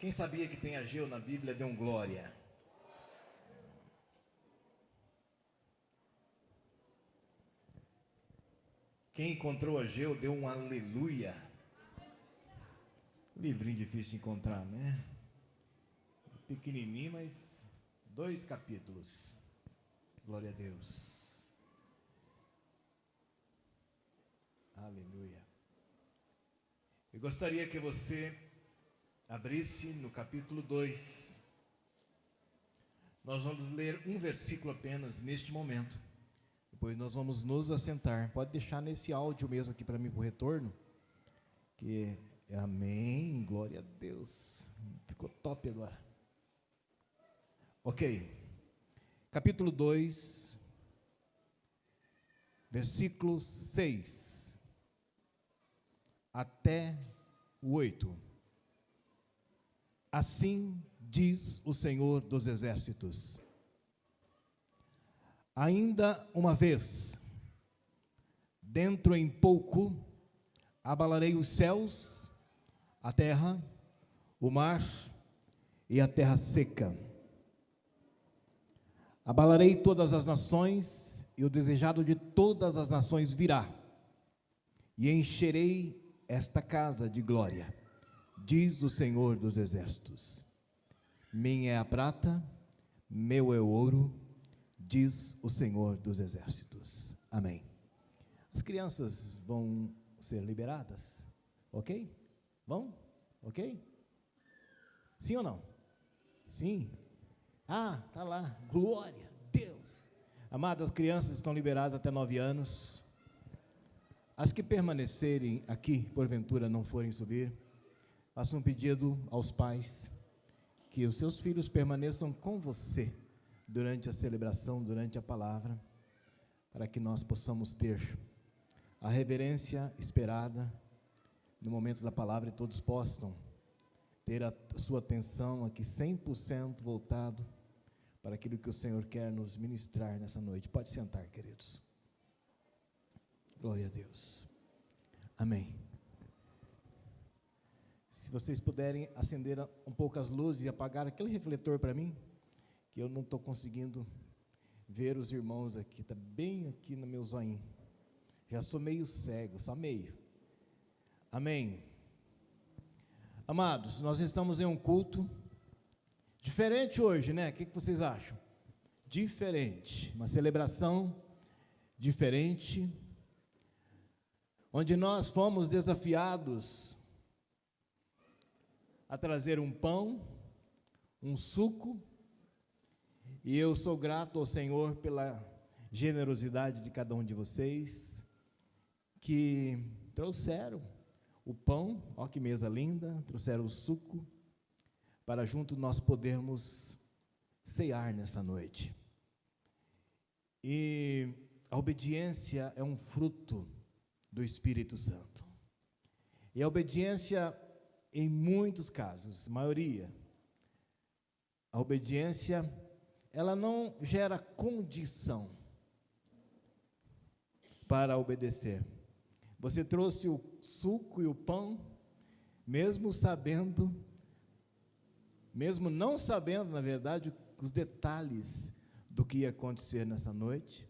Quem sabia que tem Ageu na Bíblia, dê um glória. Quem encontrou Ageu, deu um aleluia. Livrinho difícil de encontrar, né? Pequenininho, mas 2 capítulos. Glória a Deus. Aleluia. Eu gostaria que você abrisse no capítulo 2. Nós vamos ler um versículo apenas neste momento. Depois nós vamos nos assentar. Pode deixar nesse áudio mesmo aqui para mim, para o retorno. Que amém, glória a Deus. Ficou top agora. Ok. Capítulo 2, versículo 6 até o 8. Assim diz o Senhor dos Exércitos: ainda uma vez, dentro em pouco, abalarei os céus, a terra, o mar e a terra seca. Abalarei todas as nações, e o desejado de todas as nações virá, e encherei esta casa de glória, diz o Senhor dos Exércitos. Minha é a prata, meu é o ouro, diz o Senhor dos Exércitos. Amém. As crianças vão ser liberadas, ok? Vão? Ok? Sim ou não? Sim. Ah, está lá, glória a Deus. Amadas, as crianças estão liberadas até 9 anos. As que permanecerem aqui, porventura não forem subir, faço um pedido aos pais, que os seus filhos permaneçam com você, durante a celebração, durante a palavra, para que nós possamos ter a reverência esperada, no momento da palavra, e todos possam ter a sua atenção aqui 100% voltado para aquilo que o Senhor quer nos ministrar nessa noite. Pode sentar, queridos. Glória a Deus. Amém. Se vocês puderem acender um pouco as luzes e apagar aquele refletor para mim, que eu não estou conseguindo ver os irmãos aqui, está bem aqui no meu zoinho. Já sou meio cego, só meio. Amém. Amados, nós estamos em um culto diferente hoje, né? O que vocês acham? Diferente, uma celebração diferente, onde nós fomos desafiados a trazer um pão, um suco, e eu sou grato ao Senhor pela generosidade de cada um de vocês, que trouxeram o pão, ó que mesa linda, trouxeram o suco, para junto nós podermos ceiar nessa noite. E a obediência é um fruto do Espírito Santo. E a obediência, em muitos casos, maioria, a obediência, ela não gera condição para obedecer. Você trouxe o suco e o pão, mesmo sabendo, mesmo não sabendo, na verdade, os detalhes do que ia acontecer nessa noite,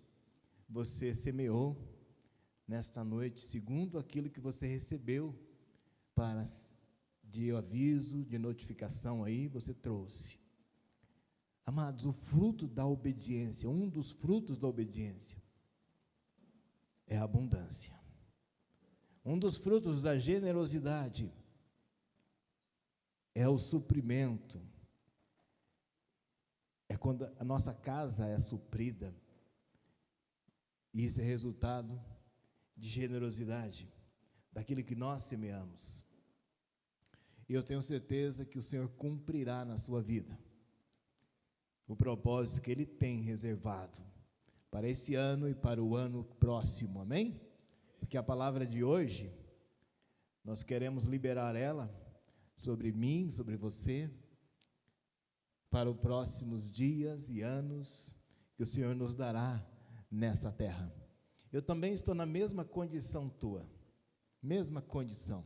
você semeou nesta noite, segundo aquilo que você recebeu para de aviso, de notificação aí, você trouxe. Amados, o fruto da obediência, um dos frutos da obediência, é a abundância. Um dos frutos da generosidade é o suprimento. É quando a nossa casa é suprida. E isso é resultado de generosidade, daquilo que nós semeamos. E eu tenho certeza que o Senhor cumprirá na sua vida o propósito que Ele tem reservado para esse ano e para o ano próximo, amém? Porque a palavra de hoje, nós queremos liberar ela sobre mim, sobre você, para os próximos dias e anos que o Senhor nos dará nessa terra. Eu também estou na mesma condição tua, mesma condição.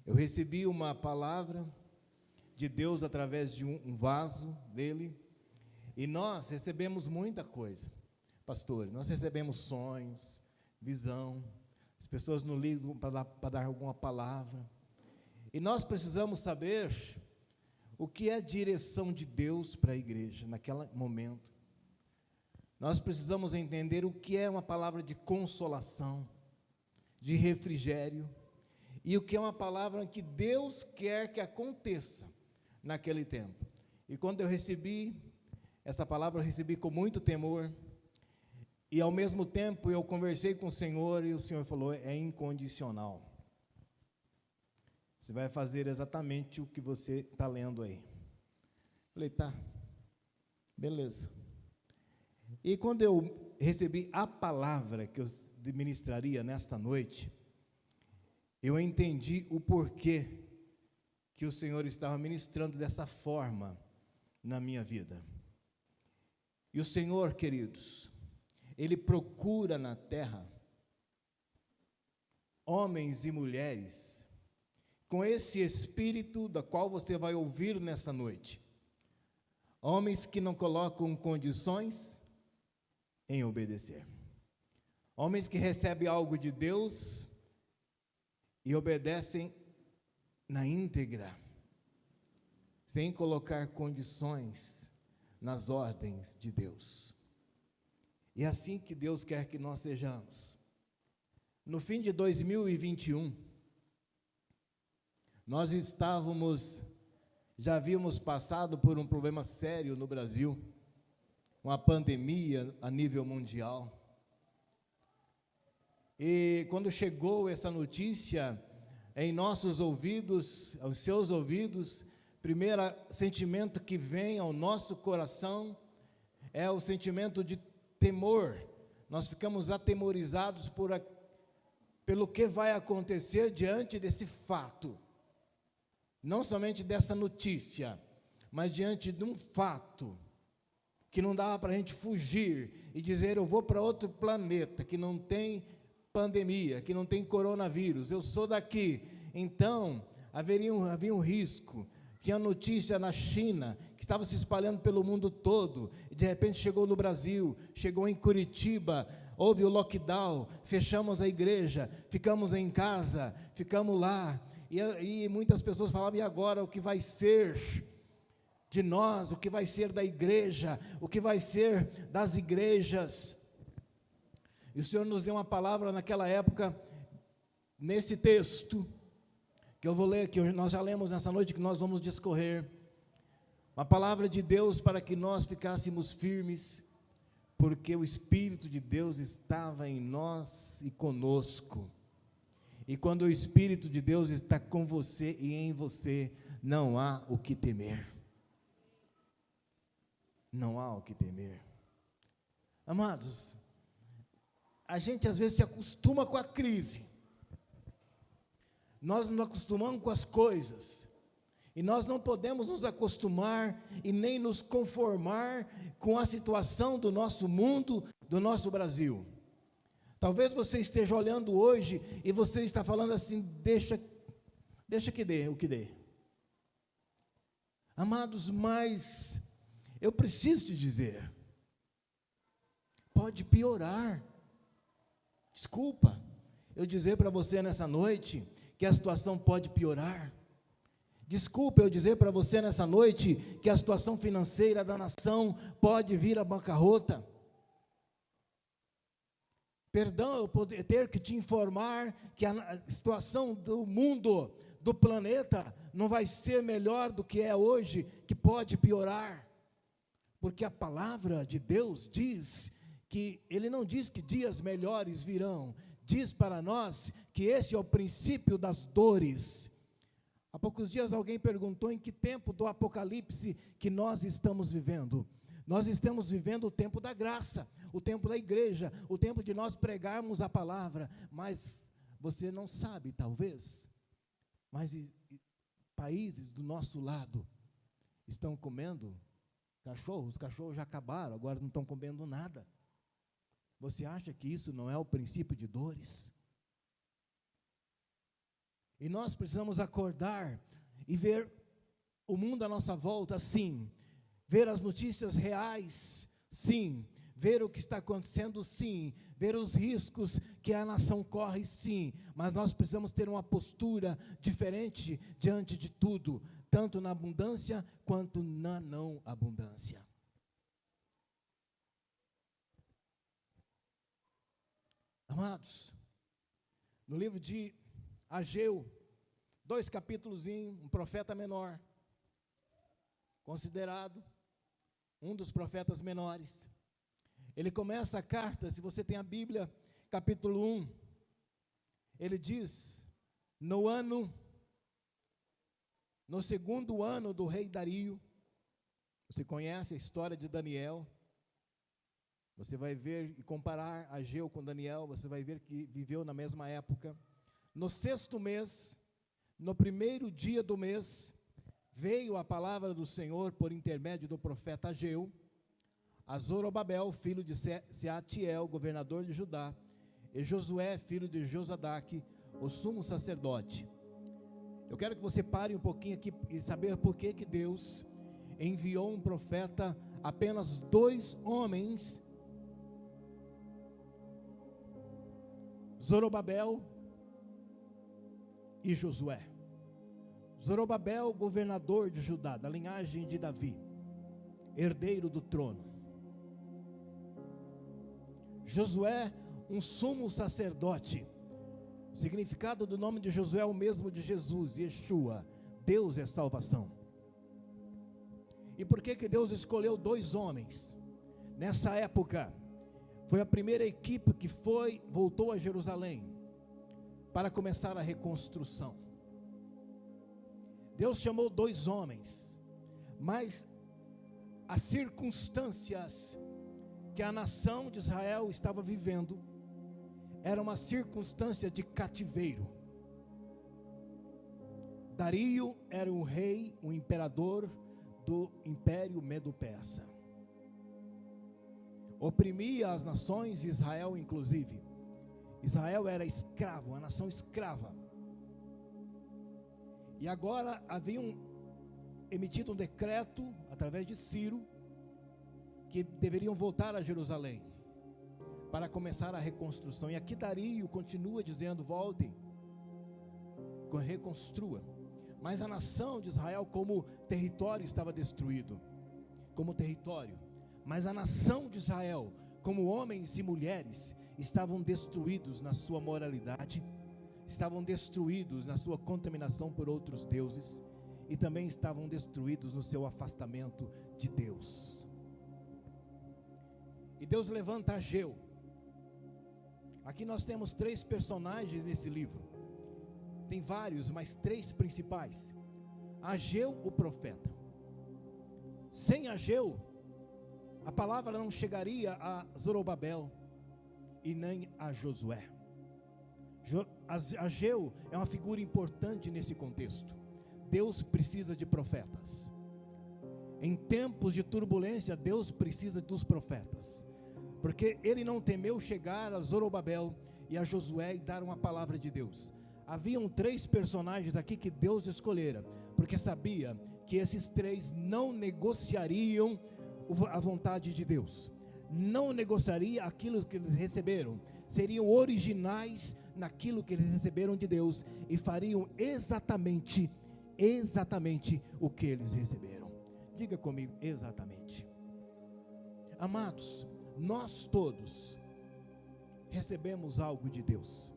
Eu recebi uma palavra de Deus através de um vaso dele. E nós recebemos muita coisa, pastores. Nós recebemos sonhos, visão. As pessoas nos ligam para dar alguma palavra. E nós precisamos saber o que é a direção de Deus para a igreja naquele momento. Nós precisamos entender o que é uma palavra de consolação, de refrigério, e o que é uma palavra que Deus quer que aconteça naquele tempo. E quando eu recebi essa palavra, eu recebi com muito temor, e ao mesmo tempo eu conversei com o Senhor, e o Senhor falou, é incondicional. Você vai fazer exatamente o que você está lendo aí. Falei, tá, beleza. E quando eu recebi a palavra que eu ministraria nesta noite, eu entendi o porquê que o Senhor estava ministrando dessa forma na minha vida. E o Senhor, queridos, Ele procura na terra homens e mulheres com esse espírito da qual você vai ouvir nesta noite. Homens que não colocam condições em obedecer. Homens que recebem algo de Deus e obedecem na íntegra, sem colocar condições nas ordens de Deus. E é assim que Deus quer que nós sejamos. No fim de 2021, nós já havíamos passado por um problema sério no Brasil, uma pandemia a nível mundial. E quando chegou essa notícia em nossos ouvidos, aos seus ouvidos, primeiro sentimento que vem ao nosso coração é o sentimento de temor. Nós ficamos atemorizados pelo que vai acontecer diante desse fato. Não somente dessa notícia, mas diante de um fato que não dava para a gente fugir e dizer, eu vou para outro planeta que não tem pandemia, que não tem coronavírus, eu sou daqui. Então, havia um risco. Tinha notícia na China, que estava se espalhando pelo mundo todo, e de repente chegou no Brasil, chegou em Curitiba, houve o lockdown, fechamos a igreja, ficamos em casa, ficamos lá, e muitas pessoas falavam, e agora o que vai ser de nós, o que vai ser da igreja, o que vai ser das igrejas? E o Senhor nos deu uma palavra naquela época, nesse texto, que eu vou ler, que nós já lemos nessa noite, que nós vamos discorrer, uma palavra de Deus para que nós ficássemos firmes, porque o Espírito de Deus estava em nós e conosco, e quando o Espírito de Deus está com você e em você, não há o que temer, não há o que temer. Amados, a gente às vezes se acostuma com a crise, nós nos acostumamos com as coisas, e nós não podemos nos acostumar e nem nos conformar com a situação do nosso mundo, do nosso Brasil. Talvez você esteja olhando hoje e você está falando assim, deixa que dê o que dê. Amados, mas eu preciso te dizer, pode piorar. Desculpa eu dizer para você nessa noite que a situação pode piorar. Desculpa eu dizer para você nessa noite que a situação financeira da nação pode vir à bancarrota. Perdão eu poder ter que te informar que a situação do mundo, do planeta, não vai ser melhor do que é hoje, que pode piorar. Porque a palavra de Deus diz que, Ele não diz que dias melhores virão, diz para nós que esse é o princípio das dores. Há poucos dias alguém perguntou em que tempo do Apocalipse que nós estamos vivendo. Nós estamos vivendo o tempo da graça, o tempo da igreja, o tempo de nós pregarmos a palavra, mas você não sabe, talvez, mas países do nosso lado estão comendo cachorro, os cachorros já acabaram, agora não estão comendo nada. Você acha que isso não é o princípio de dores? E nós precisamos acordar e ver o mundo à nossa volta, sim. Ver as notícias reais, sim. Ver o que está acontecendo, sim. Ver os riscos que a nação corre, sim. Mas nós precisamos ter uma postura diferente diante de tudo, tanto na abundância quanto na não abundância. Amados, no livro de Ageu, 2 capítulos, um profeta menor, considerado um dos profetas menores. Ele começa a carta, se você tem a Bíblia, capítulo 1, ele diz, no segundo ano do rei Dario, você conhece a história de Daniel, você vai ver e comparar Ageu com Daniel, você vai ver que viveu na mesma época. No 6º mês, no primeiro dia do mês, veio a palavra do Senhor por intermédio do profeta Ageu, a Zorobabel, filho de Seatiel, governador de Judá, e Josué, filho de Josadaque, o sumo sacerdote. Eu quero que você pare um pouquinho aqui e saber por que Deus enviou um profeta, apenas 2 homens, Zorobabel e Josué. Zorobabel, governador de Judá, da linhagem de Davi, herdeiro do trono. Josué, um sumo sacerdote. O significado do nome de Josué é o mesmo de Jesus, Yeshua, Deus é salvação. E por que Deus escolheu 2 homens? Nessa época, foi a primeira equipe que voltou a Jerusalém, para começar a reconstrução. Deus chamou 2 homens, mas as circunstâncias que a nação de Israel estava vivendo, era uma circunstância de cativeiro. Dario era um rei, um imperador do Império Medo-Persa. Oprimia as nações, Israel inclusive. Israel era escravo, a nação escrava. E agora haviam emitido um decreto, através de Ciro, que deveriam voltar a Jerusalém, para começar a reconstrução. E aqui Dario continua dizendo, voltem, reconstrua. Mas a nação de Israel como território estava destruído, como território. Mas a nação de Israel, como homens e mulheres, estavam destruídos na sua moralidade, estavam destruídos na sua contaminação por outros deuses, e também estavam destruídos no seu afastamento de Deus. E Deus levanta Ageu. Aqui nós temos 3 personagens nesse livro, tem vários, mas 3 principais. Ageu, o profeta. Sem Ageu, a palavra não chegaria a Zorobabel e nem a Josué. Ageu é uma figura importante nesse contexto. Deus precisa de profetas. Em tempos de turbulência, Deus precisa dos profetas, porque ele não temeu chegar a Zorobabel e a Josué e dar uma palavra de Deus. Haviam 3 personagens aqui que Deus escolhera, porque sabia que esses 3 não negociariam a vontade de Deus, não negociaria aquilo que eles receberam, seriam originais naquilo que eles receberam de Deus e fariam exatamente o que eles receberam. Diga comigo, exatamente. Amados, nós todos recebemos algo de Deus.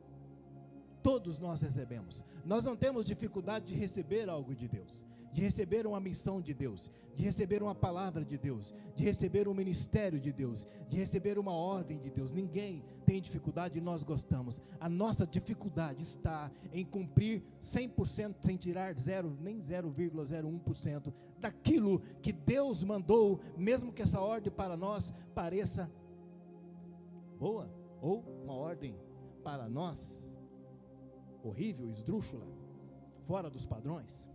Todos nós recebemos. Nós não temos dificuldade de receber algo de Deus, de receber uma missão de Deus, de receber uma palavra de Deus, de receber um ministério de Deus, de receber uma ordem de Deus. Ninguém tem dificuldade e nós gostamos. A nossa dificuldade está em cumprir 100%, sem tirar nem 0,01% daquilo que Deus mandou, mesmo que essa ordem para nós pareça boa, ou uma ordem para nós horrível, esdrúxula, fora dos padrões.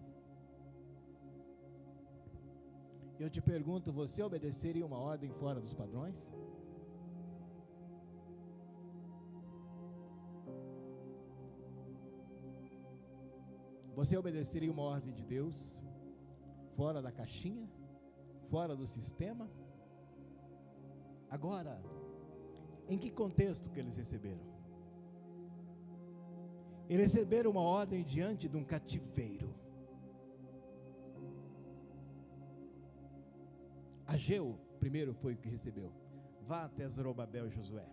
Eu te pergunto, você obedeceria uma ordem fora dos padrões? Você obedeceria uma ordem de Deus fora da caixinha, fora do sistema. Agora, em que contexto que eles receberam? Eles receberam uma ordem diante de um cativeiro. Ageu, primeiro, foi o que recebeu. Vá até Zorobabel e Josué.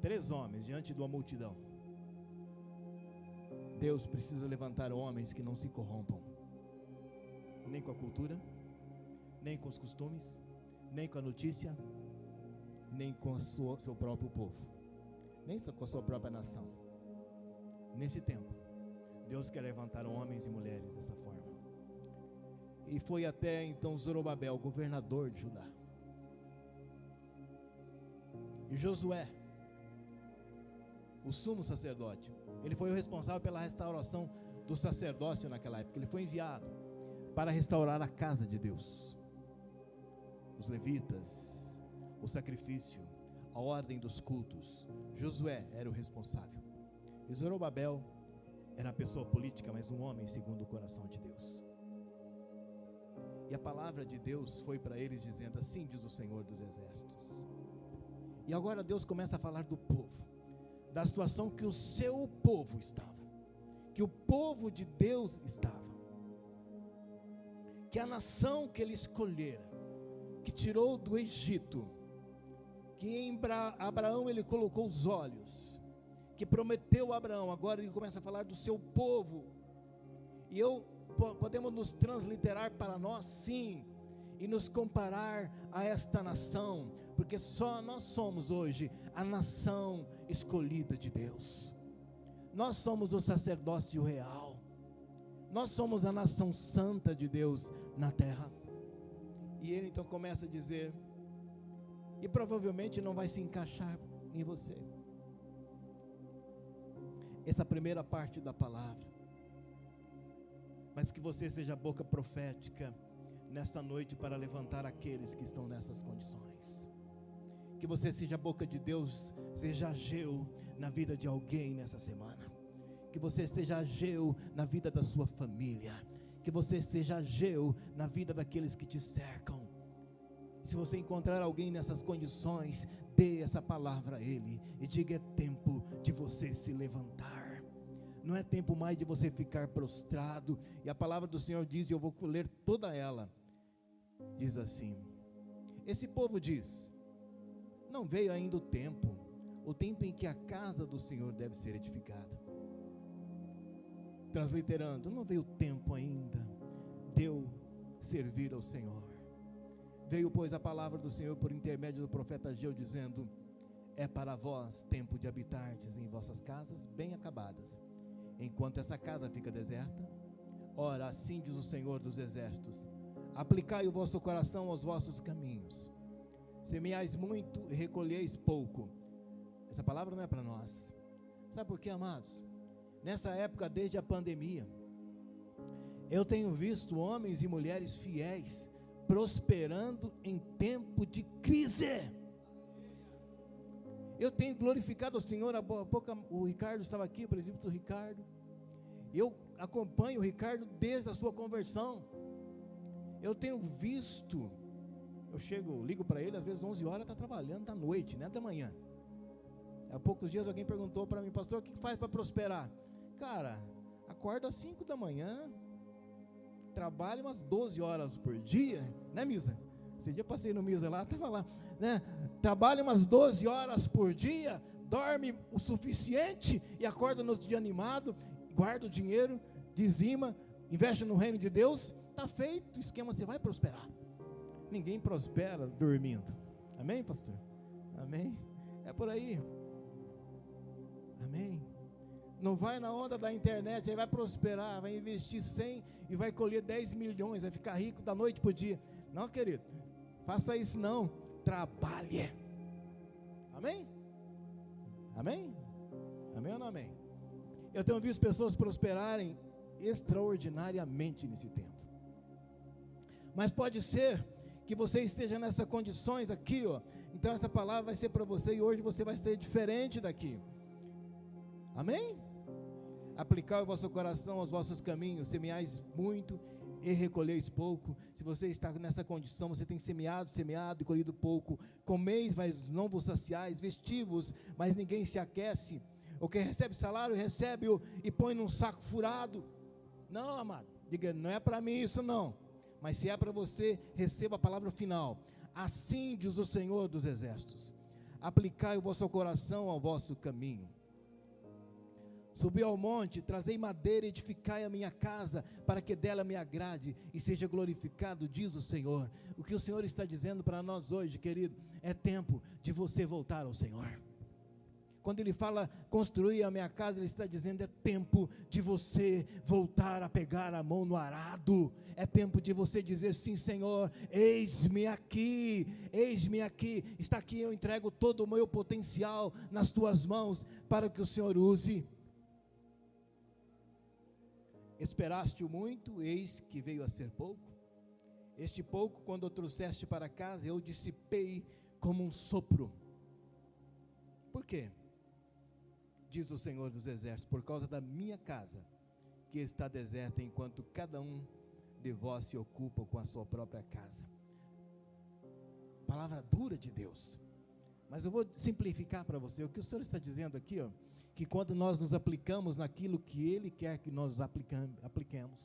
3 homens diante de uma multidão. Deus precisa levantar homens que não se corrompam, nem com a cultura, nem com os costumes, nem com a notícia, nem com o seu próprio povo, nem com a sua própria nação. Nesse tempo, Deus quer levantar homens e mulheres dessa forma. E foi até então Zorobabel, governador de Judá, e Josué, o sumo sacerdote. Ele foi o responsável pela restauração do sacerdócio naquela época. Ele foi enviado para restaurar a casa de Deus, os levitas, o sacrifício, a ordem dos cultos. Josué era o responsável. E Zorobabel era a pessoa política, mas um homem segundo o coração de Deus. E a palavra de Deus foi para eles dizendo: assim diz o Senhor dos Exércitos. E agora Deus começa a falar do povo, da situação que o seu povo estava, que o povo de Deus estava, que a nação que ele escolhera, que tirou do Egito, que em Abraão ele colocou os olhos, que prometeu a Abraão. Agora ele começa a falar do seu povo. E podemos nos transliterar para nós, sim, e nos comparar a esta nação, porque só nós somos hoje a nação escolhida de Deus. Nós somos o sacerdócio real. Nós somos a nação santa de Deus na terra. E ele então começa a dizer, e provavelmente não vai se encaixar em você, essa primeira parte da palavra, mas que você seja a boca profética nessa noite para levantar aqueles que estão nessas condições. Que você seja a boca de Deus, seja Ageu na vida de alguém nessa semana. Que você seja Ageu na vida da sua família. Que você seja Ageu na vida daqueles que te cercam. Se você encontrar alguém nessas condições, dê essa palavra a ele e diga: é tempo de você se levantar. Não é tempo mais de você ficar prostrado. E a palavra do Senhor diz, e eu vou ler toda ela, diz assim: esse povo diz, não veio ainda o tempo em que a casa do Senhor deve ser edificada. Transliterando, não veio o tempo ainda de eu servir ao Senhor. Veio, pois, a palavra do Senhor por intermédio do profeta Ageu, dizendo: é para vós tempo de habitardes em vossas casas bem acabadas, enquanto essa casa fica deserta. Ora, assim diz o Senhor dos Exércitos: aplicai o vosso coração aos vossos caminhos, semeais muito e recolheis pouco. Essa palavra não é para nós. Sabe por quê, amados? Nessa época, desde a pandemia, eu tenho visto homens e mulheres fiéis prosperando em tempo de crise. Eu tenho glorificado ao Senhor. Há pouco o Ricardo estava aqui, o presbítero Ricardo. Eu acompanho o Ricardo desde a sua conversão. Eu tenho visto, ligo para ele, às vezes 11 horas está trabalhando, da noite, não é da manhã. Há poucos dias alguém perguntou para mim: pastor, o que faz para prosperar? Cara, acorda às 5 da manhã, trabalha umas 12 horas por dia, né, Misa? Esse dia eu passei no Misa lá, estava lá, né? Trabalha umas 12 horas por dia, dorme o suficiente e acorda no outro dia animado, guarda o dinheiro, dizima, investe no reino de Deus, está feito o esquema, você vai prosperar. Ninguém prospera dormindo. Amém, pastor? Amém? É por aí. Amém? Não vai na onda da internet, aí vai prosperar, vai investir 100 e vai colher 10 milhões, vai ficar rico da noite para o dia. Não, querido, faça isso não, trabalhe. Amém? Amém? Amém ou não amém? Eu tenho visto pessoas prosperarem extraordinariamente nesse tempo. Mas pode ser que você esteja nessas condições aqui, ó. Então essa palavra vai ser para você e hoje você vai ser diferente daqui. Amém? Aplicai o vosso coração aos vossos caminhos, semeais muito e recolheis pouco. Se você está nessa condição, você tem semeado e colhido pouco. Comeis, mas não vos saciais. Vestivos, mas ninguém se aquece. O que recebe salário, recebe-o e põe num saco furado. Não, amado, diga, não é para mim isso não. Mas se é para você, receba a palavra final. Assim diz o Senhor dos Exércitos: aplicai o vosso coração ao vosso caminho. Subi ao monte, trazei madeira, edificai a minha casa, para que dela me agrade e seja glorificado, diz o Senhor. O que o Senhor está dizendo para nós hoje, querido, é tempo de você voltar ao Senhor. Quando Ele fala construir a minha casa, Ele está dizendo, é tempo de você voltar a pegar a mão no arado. É tempo de você dizer, sim Senhor, eis-me aqui, está aqui, eu entrego todo o meu potencial nas tuas mãos, para que o Senhor use. Esperaste muito, eis que veio a ser pouco. Este pouco, quando o trouxeste para casa, eu dissipei como um sopro. Por quê? Diz o Senhor dos Exércitos, por causa da minha casa, que está deserta, enquanto cada um de vós se ocupa com a sua própria casa. Palavra dura de Deus. Mas eu vou simplificar para você. O que o Senhor está dizendo aqui, ó, que quando nós nos aplicamos naquilo que Ele quer que nós apliquemos,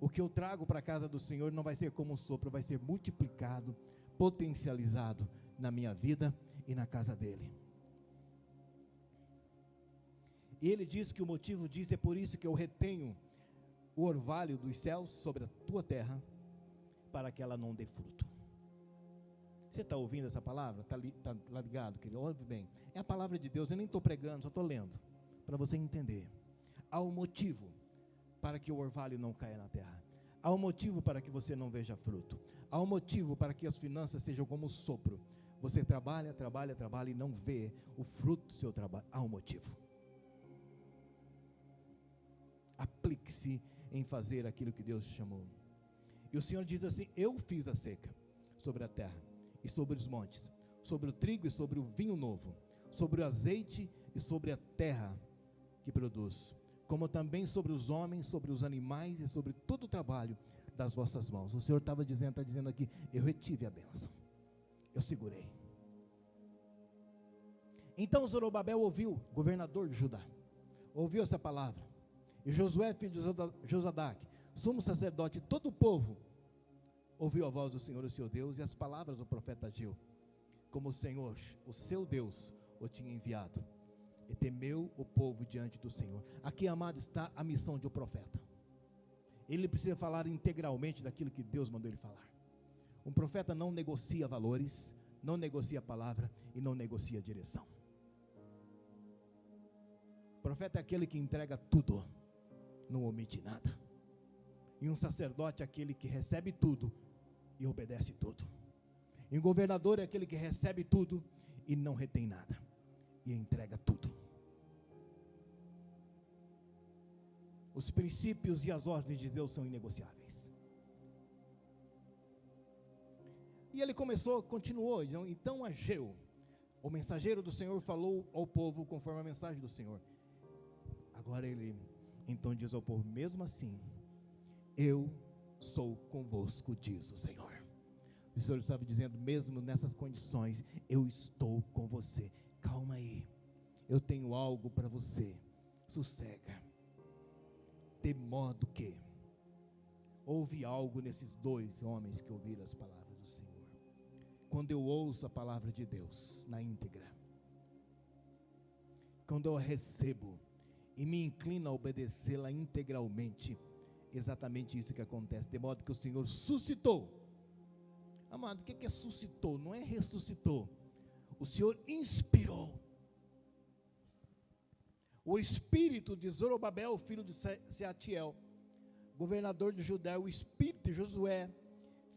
o que eu trago para a casa do Senhor não vai ser como um sopro, vai ser multiplicado, potencializado na minha vida e na casa dEle. E Ele diz que o motivo disso é por isso que eu retenho o orvalho dos céus sobre a tua terra, para que ela não dê fruto. Você está ouvindo essa palavra? Está ligado, querido? Ouve bem, é a palavra de Deus, eu nem estou pregando, só estou lendo, para você entender. Há um motivo para que o orvalho não caia na terra, há um motivo para que você não veja fruto, há um motivo para que as finanças sejam como sopro. Você trabalha e não vê o fruto do seu trabalho, há um motivo. Aplique-se em fazer aquilo que Deus chamou. E o Senhor diz assim, eu fiz a seca sobre a terra e sobre os montes, sobre o trigo e sobre o vinho novo, sobre o azeite e sobre a terra que produz, como também sobre os homens, sobre os animais e sobre todo o trabalho das vossas mãos. O Senhor está dizendo aqui, eu retive a bênção, eu segurei. Então Zorobabel ouviu, governador de Judá, ouviu essa palavra, e Josué, filho de Josadaque, sumo sacerdote, e todo o povo ouviu a voz do Senhor, o seu Deus, e as palavras do profeta Ageu, como o Senhor, o seu Deus, o tinha enviado, e temeu o povo diante do Senhor. Aqui, amado, está a missão de um profeta. Ele precisa falar integralmente daquilo que Deus mandou ele falar. Um profeta não negocia valores, não negocia palavra e não negocia direção. O profeta é aquele que entrega tudo, não omite nada. E um sacerdote é aquele que recebe tudo e obedece tudo. E um governador é aquele que recebe tudo e não retém nada, e entrega tudo. Os princípios e as ordens de Deus são inegociáveis. E ele continuou, então Ageu, o mensageiro do Senhor, falou ao povo conforme a mensagem do Senhor. Agora ele, então diz ao povo, mesmo assim, eu sou convosco, diz o Senhor. O Senhor estava dizendo, mesmo nessas condições, eu estou com você. Calma aí, eu tenho algo para você, sossega. De modo que, houve algo nesses dois homens que ouviram as palavras do Senhor. Quando eu ouço a palavra de Deus na íntegra, quando eu a recebo e me inclino a obedecê-la integralmente, exatamente isso que acontece, de modo que o Senhor suscitou. Amado, o que é suscitou? Não é ressuscitou. O Senhor inspirou o espírito de Zorobabel, filho de Sealtiel, governador de Judá, o espírito de Josué,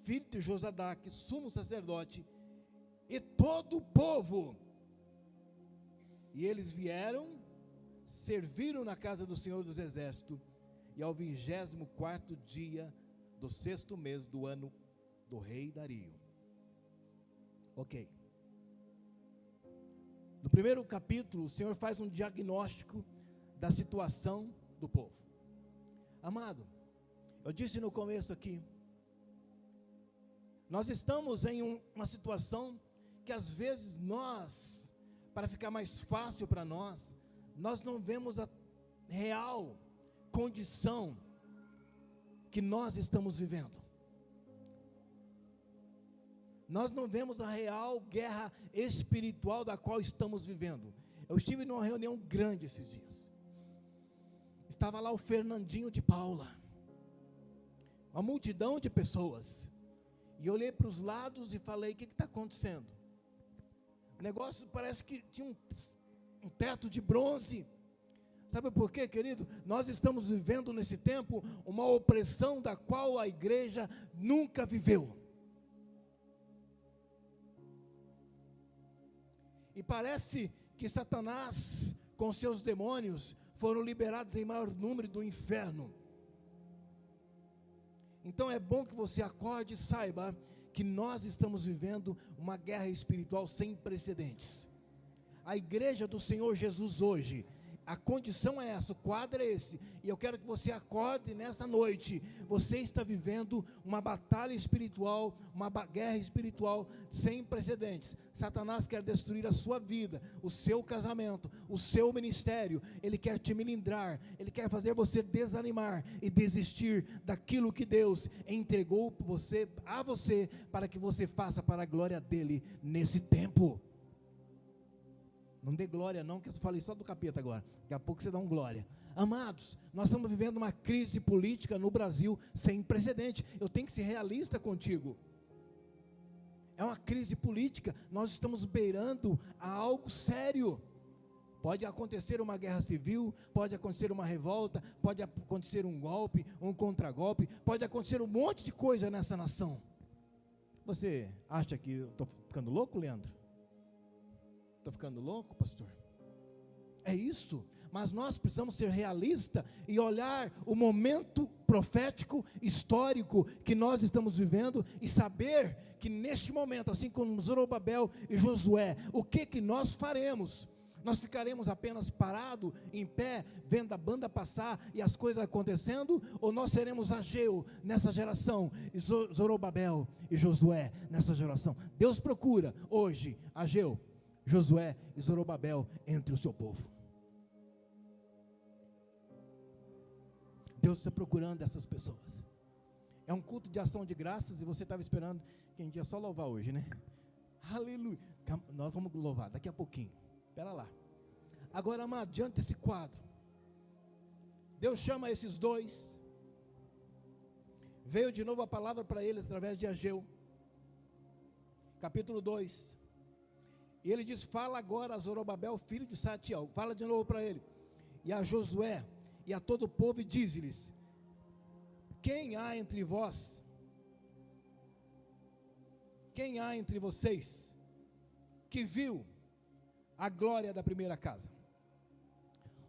filho de Josadaque, sumo sacerdote, e todo o povo. E eles vieram, serviram na casa do Senhor dos Exércitos, e ao 24º dia do 6º mês do ano do rei Dario. Ok. No primeiro capítulo, o Senhor faz um diagnóstico da situação do povo. Amado, eu disse no começo aqui, nós estamos em uma situação que às vezes nós, para ficar mais fácil para nós não vemos a real condição que nós estamos vivendo. Nós não vemos a real guerra espiritual da qual estamos vivendo. Eu estive numa reunião grande esses dias. Estava lá o Fernandinho de Paula, uma multidão de pessoas, e eu olhei para os lados e falei: o que está acontecendo? O negócio parece que tinha um teto de bronze. Sabe por quê, querido? Nós estamos vivendo nesse tempo uma opressão da qual a igreja nunca viveu. E parece que Satanás, com seus demônios, foram liberados em maior número do inferno. Então é bom que você acorde e saiba que nós estamos vivendo uma guerra espiritual sem precedentes. A igreja do Senhor Jesus hoje, a condição é essa, o quadro é esse, e eu quero que você acorde nessa noite. Você está vivendo uma batalha espiritual, uma guerra espiritual sem precedentes. Satanás quer destruir a sua vida, o seu casamento, o seu ministério. Ele quer te melindrar, ele quer fazer você desanimar e desistir daquilo que Deus entregou a você para que você faça para a glória dele nesse tempo. Não dê glória não, que eu falei só do capeta agora. Daqui a pouco você dá um glória. Amados, nós estamos vivendo uma crise política no Brasil sem precedente. Eu tenho que ser realista contigo. É uma crise política. Nós estamos beirando a algo sério. Pode acontecer uma guerra civil, pode acontecer uma revolta, pode acontecer um golpe, um contragolpe, pode acontecer um monte de coisa nessa nação. Você acha que eu estou ficando louco, Leandro? Estou ficando louco, pastor? É isso, mas nós precisamos ser realistas e olhar o momento profético, histórico que nós estamos vivendo e saber que neste momento, assim como Zorobabel e Josué, o que nós faremos? Nós ficaremos apenas parados, em pé, vendo a banda passar e as coisas acontecendo? Ou nós seremos Ageu nessa geração, e Zorobabel e Josué nessa geração? Deus procura hoje Ageu, Josué e Zorobabel entre o seu povo. Deus está procurando essas pessoas. É um culto de ação de graças e você estava esperando que a gente ia só louvar hoje, né? Aleluia. Nós vamos louvar daqui a pouquinho. Espera lá. Agora, amado, diante desse quadro, Deus chama esses dois. Veio de novo a palavra para eles através de Ageu, capítulo 2. E ele diz: fala agora a Zorobabel, filho de Saltiel. Fala de novo para ele. E a Josué e a todo o povo, e diz-lhes: quem há entre vós, quem há entre vocês que viu a glória da primeira casa?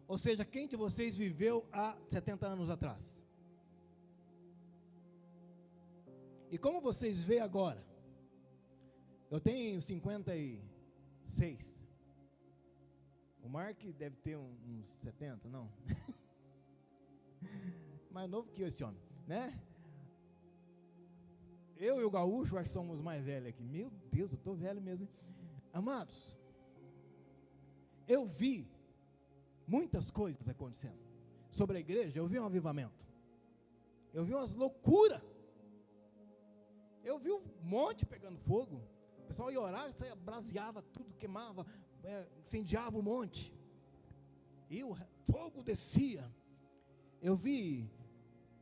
Ou seja, quem de vocês viveu há 70 anos atrás? E como vocês veem agora? Eu tenho 56. O Mark deve ter uns 70, não? Mais novo que eu, esse homem, né? Eu e o Gaúcho, acho que somos mais velhos aqui. Meu Deus, eu estou velho mesmo, hein? Amados, eu vi muitas coisas acontecendo sobre a igreja. Eu vi um avivamento, eu vi umas loucuras, eu vi um monte pegando fogo. O pessoal ia orar, braseava tudo, queimava, incendiava o monte, e o fogo descia. Eu vi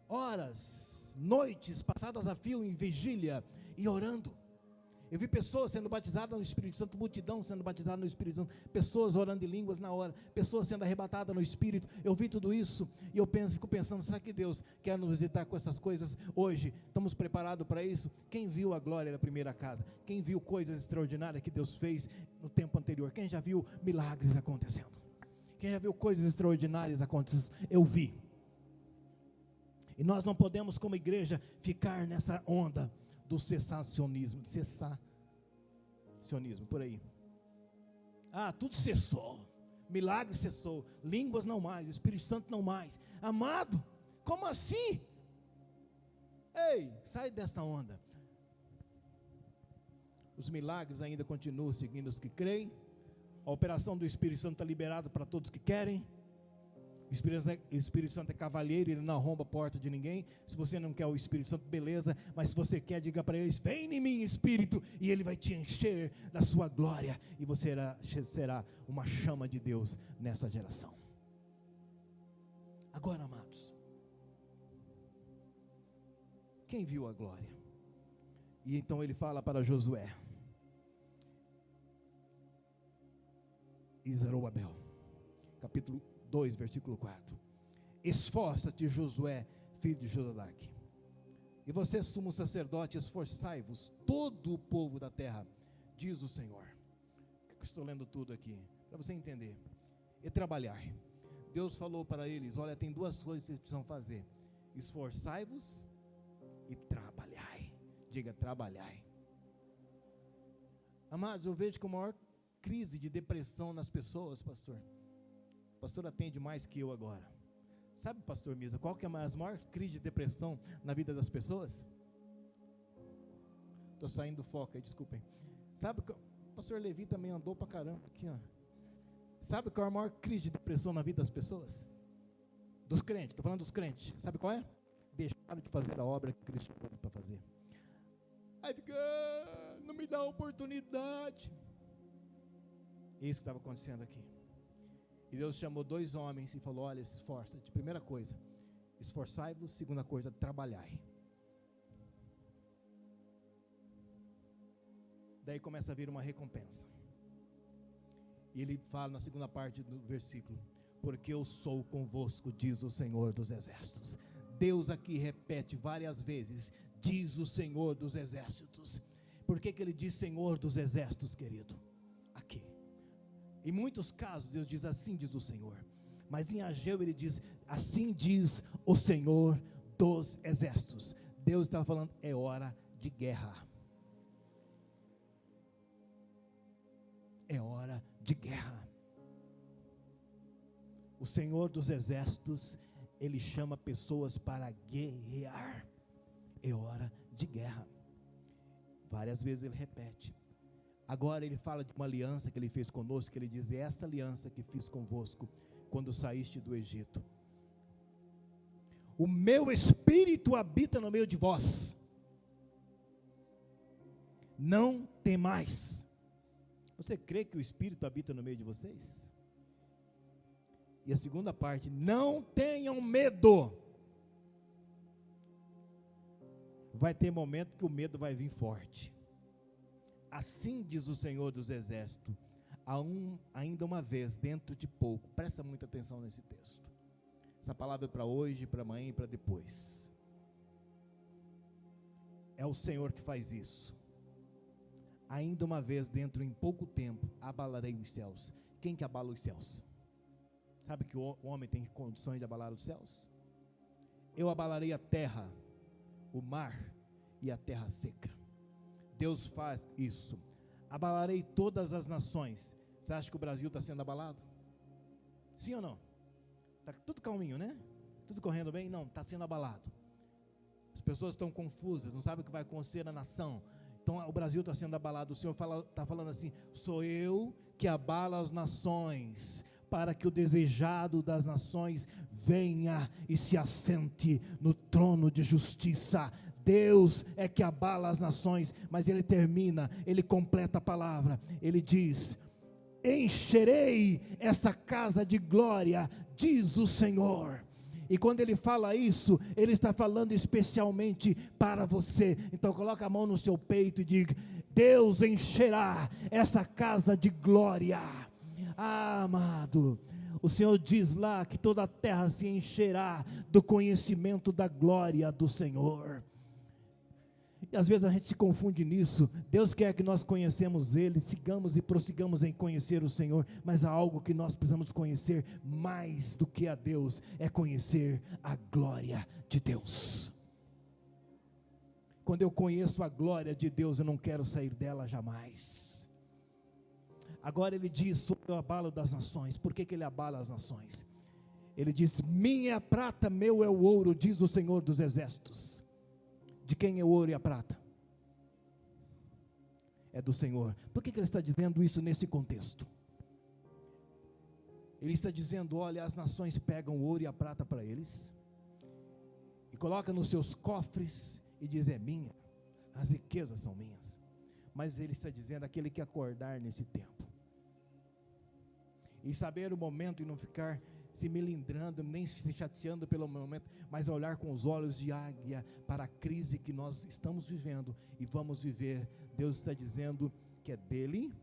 horas, noites passadas a fio em vigília e orando. Eu vi pessoas sendo batizadas no Espírito Santo, multidão sendo batizada no Espírito Santo, pessoas orando em línguas na hora, pessoas sendo arrebatadas no Espírito. Eu vi tudo isso e eu fico pensando: será que Deus quer nos visitar com essas coisas hoje? Estamos preparados para isso? Quem viu a glória da primeira casa? Quem viu coisas extraordinárias que Deus fez no tempo anterior? Quem já viu milagres acontecendo? Quem já viu coisas extraordinárias acontecendo? Eu vi. E nós não podemos, como igreja, ficar nessa onda do cessacionismo, por aí. Tudo cessou, milagre cessou, línguas não mais, o Espírito Santo não mais. Amado, Como assim? Ei, sai dessa onda. Os milagres ainda continuam seguindo os que creem. A operação do Espírito Santo está liberada para todos que querem. O Espírito Santo é cavalheiro, ele não arromba a porta de ninguém. Se você não quer o Espírito Santo, beleza, mas se você quer, diga para eles: vem em mim, Espírito, e ele vai te encher da sua glória, e você será uma chama de Deus nessa geração. Agora, amados, quem viu a glória? E então ele fala para Josué e Zorobabel, capítulo 2, versículo 4. Esforça-te, Josué, filho de Josadaque, e você, sumo sacerdote, esforçai-vos, todo o povo da terra, diz o Senhor. Eu estou lendo tudo aqui, para você entender. E trabalhar. Deus falou para eles: olha, tem duas coisas que vocês precisam fazer: esforçai-vos e trabalhai. Diga, trabalhai. Amados, eu vejo que a maior crise de depressão nas pessoas, pastor. O pastor atende mais que eu agora. Sabe, pastor Misa, qual que é a maior crise de depressão na vida das pessoas? Estou saindo do foco aí, desculpem. Sabe, o pastor Levi também andou pra caramba aqui, ó. Sabe qual é a maior crise de depressão na vida das pessoas? Dos crentes, estou falando dos crentes. Sabe qual é? Deixaram de fazer a obra que Cristo chamou para fazer. Aí fica, não me dá oportunidade. Isso que estava acontecendo aqui. E Deus chamou dois homens e falou: olha, esforça-te. Primeira coisa, esforçai-vos. Segunda coisa, trabalhai. Daí começa a vir uma recompensa. E ele fala na segunda parte do versículo: porque eu sou convosco, diz o Senhor dos Exércitos. Deus aqui repete várias vezes: diz o Senhor dos Exércitos. Por que ele diz Senhor dos Exércitos, querido? Aqui, em muitos casos Deus diz assim diz o Senhor, mas em Ageu ele diz assim diz o Senhor dos Exércitos. Deus estava falando: é hora de guerra, é hora de guerra. O Senhor dos Exércitos, ele chama pessoas para guerrear. É hora de guerra. Várias vezes ele repete. Agora ele fala de uma aliança que ele fez conosco, que ele diz: é essa aliança que fiz convosco quando saíste do Egito. O meu Espírito habita no meio de vós. Não temais. Você crê que o Espírito habita no meio de vocês? E a segunda parte: não tenham medo. Vai ter momento que o medo vai vir forte. Assim diz o Senhor dos Exércitos: ainda uma vez, dentro de pouco. Presta muita atenção nesse texto. Essa palavra é para hoje, para amanhã e para depois. É o Senhor que faz isso. Ainda uma vez, dentro em pouco tempo, abalarei os céus. Quem que abala os céus? Sabe que o homem tem condições de abalar os céus? Eu abalarei a terra, o mar e a terra seca. Deus faz isso. Abalarei todas as nações. Você acha que o Brasil está sendo abalado? Sim ou não? Está tudo calminho, né? Tudo correndo bem? Não, está sendo abalado. As pessoas estão confusas, não sabem o que vai acontecer na nação. Então o Brasil está sendo abalado. O Senhor está falando assim: sou eu que abalo as nações, para que o desejado das nações venha e se assente no trono de justiça. Deus é que abala as nações, mas ele termina, ele completa a palavra, ele diz: encherei essa casa de glória, diz o Senhor. E quando ele fala isso, ele está falando especialmente para você. Então coloca a mão no seu peito e diga: Deus encherá essa casa de glória. Ah, amado, o Senhor diz lá que toda a terra se encherá do conhecimento da glória do Senhor. E às vezes a gente se confunde nisso. Deus quer que nós conhecemos Ele, sigamos e prossigamos em conhecer o Senhor, mas há algo que nós precisamos conhecer mais do que a Deus, é conhecer a glória de Deus. Quando eu conheço a glória de Deus, eu não quero sair dela jamais. Agora ele diz sobre o abalo das nações. Por que ele abala as nações? Ele diz: minha prata, meu é o ouro, diz o Senhor dos Exércitos. De quem é o ouro e a prata? É do Senhor. Por que ele está dizendo isso nesse contexto? Ele está dizendo: olha, as nações pegam o ouro e a prata para eles, e colocam nos seus cofres, e dizem: é minha, as riquezas são minhas. Mas ele está dizendo: aquele que acordar nesse tempo, e saber o momento, e não ficar se melindrando, nem se chateando pelo momento, mas olhar com os olhos de águia para a crise que nós estamos vivendo e vamos viver. Deus está dizendo que é dele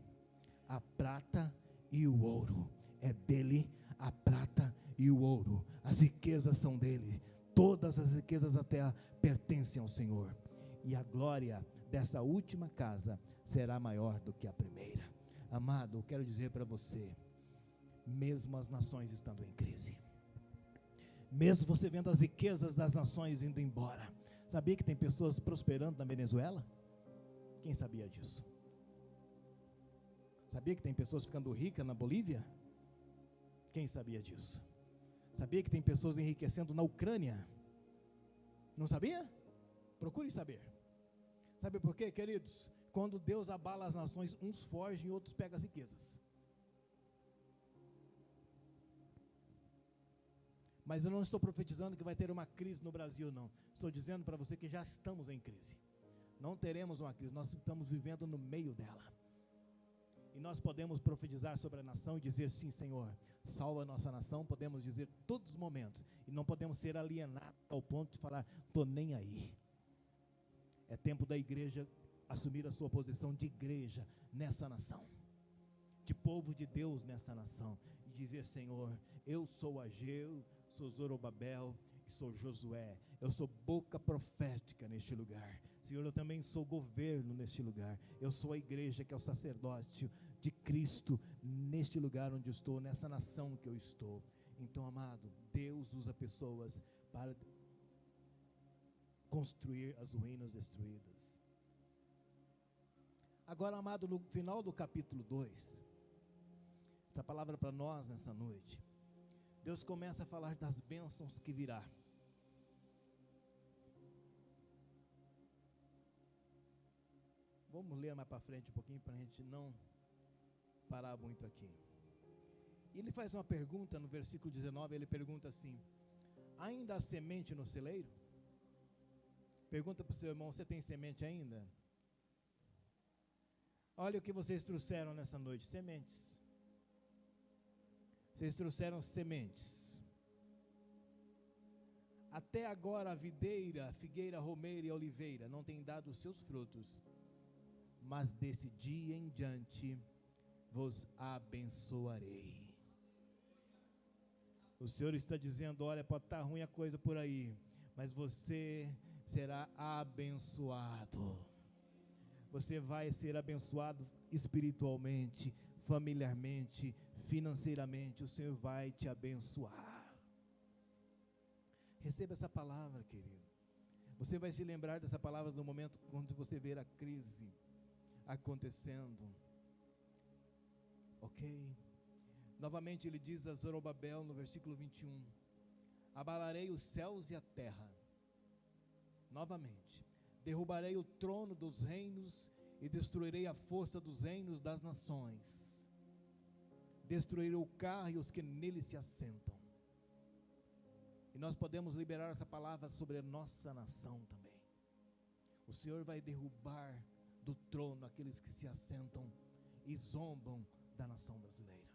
a prata e o ouro, é dele a prata e o ouro, as riquezas são dele, todas as riquezas da terra pertencem ao Senhor, e a glória dessa última casa será maior do que a primeira. Amado, eu quero dizer para você, mesmo as nações estando em crise, mesmo você vendo as riquezas das nações indo embora, sabia que tem pessoas prosperando na Venezuela? Quem sabia disso? Sabia que tem pessoas ficando ricas na Bolívia? Quem sabia disso? Sabia que tem pessoas enriquecendo na Ucrânia? Não sabia? Procure saber. Sabe por quê, queridos? Quando Deus abala as nações, uns fogem e outros pegam as riquezas. Mas eu não estou profetizando que vai ter uma crise no Brasil, não. Estou dizendo para você que já estamos em crise. Não teremos uma crise, nós estamos vivendo no meio dela. E nós podemos profetizar sobre a nação e dizer: sim, Senhor, salva a nossa nação. Podemos dizer todos os momentos. E não podemos ser alienados ao ponto de falar: estou nem aí. É tempo da igreja assumir a sua posição de igreja nessa nação, de povo de Deus nessa nação, e dizer: Senhor, eu sou Ageu, sou Zorobabel e sou Josué, eu sou boca profética neste lugar. Senhor, eu também sou governo neste lugar, eu sou a igreja que é o sacerdócio de Cristo neste lugar onde eu estou, nessa nação que eu estou. Então, amado, Deus usa pessoas para construir as ruínas destruídas. Agora, amado, no final do capítulo 2, essa palavra para nós nessa noite, Deus começa a falar das bênçãos que virá. Vamos ler mais para frente um pouquinho, para a gente não parar muito aqui. Ele faz uma pergunta no versículo 19, ele pergunta assim: ainda há semente no celeiro? Pergunta para o seu irmão: você tem semente ainda? Olha o que vocês trouxeram nessa noite: sementes. Vocês trouxeram sementes. Até agora a videira, figueira, romeira e oliveira não têm dado os seus frutos, mas desse dia em diante vos abençoarei. O Senhor está dizendo: olha, pode estar ruim a coisa por aí, mas você será abençoado. Você vai ser abençoado espiritualmente, familiarmente, financeiramente. O Senhor vai te abençoar. Receba essa palavra, querido. Você vai se lembrar dessa palavra no momento quando você ver a crise acontecendo. Ok? Novamente ele diz a Zorobabel no versículo 21: abalarei os céus e a terra. Novamente: derrubarei o trono dos reinos e destruirei a força dos reinos das nações. Destruirei o carro e os que nele se assentam. E nós podemos liberar essa palavra sobre a nossa nação também. O Senhor vai derrubar do trono aqueles que se assentam e zombam da nação brasileira.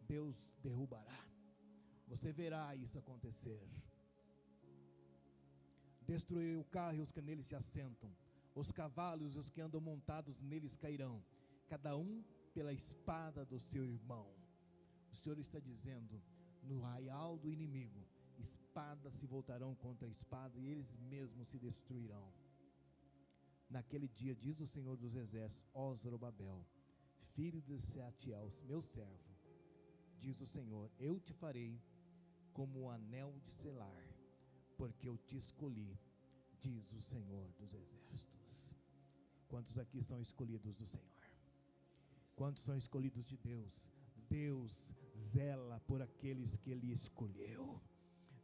Deus derrubará. Você verá isso acontecer. Destruirei o carro e os que nele se assentam. Os cavalos e os que andam montados neles cairão, cada um pela espada do seu irmão. O Senhor está dizendo: no arraial do inimigo, espadas se voltarão contra a espada e eles mesmos se destruirão. Naquele dia, diz o Senhor dos Exércitos: ó Zorobabel, filho de Sealtiel, meu servo, diz o Senhor, eu te farei como um anel de selar, porque eu te escolhi, diz o Senhor dos Exércitos. Quantos aqui são escolhidos do Senhor? Quantos são escolhidos de Deus? Deus zela por aqueles que Ele escolheu.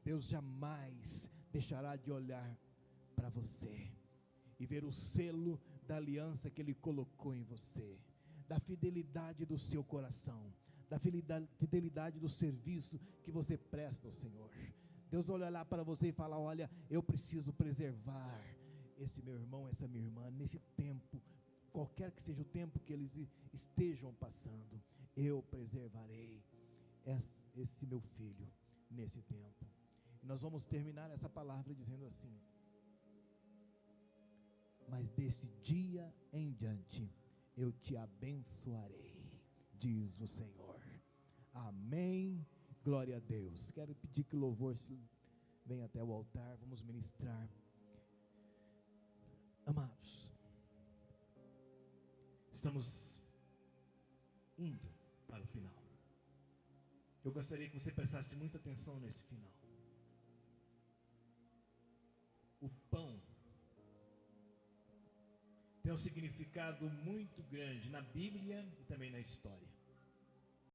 Deus jamais deixará de olhar para você e ver o selo da aliança que Ele colocou em você, da fidelidade do seu coração, da fidelidade do serviço que você presta ao Senhor. Deus vai olhar para você e falar: olha, eu preciso preservar esse meu irmão, essa minha irmã, nesse tempo, qualquer que seja o tempo que eles estejam passando, eu preservarei esse meu filho nesse tempo. E nós vamos terminar essa palavra dizendo assim: mas desse dia em diante eu te abençoarei, diz o Senhor. Amém, glória a Deus. Quero pedir que o louvor venha até o altar, vamos ministrar. Amados, estamos indo para o final. Eu gostaria que você prestasse muita atenção nesse final. O pão tem um significado muito grande na Bíblia e também na história.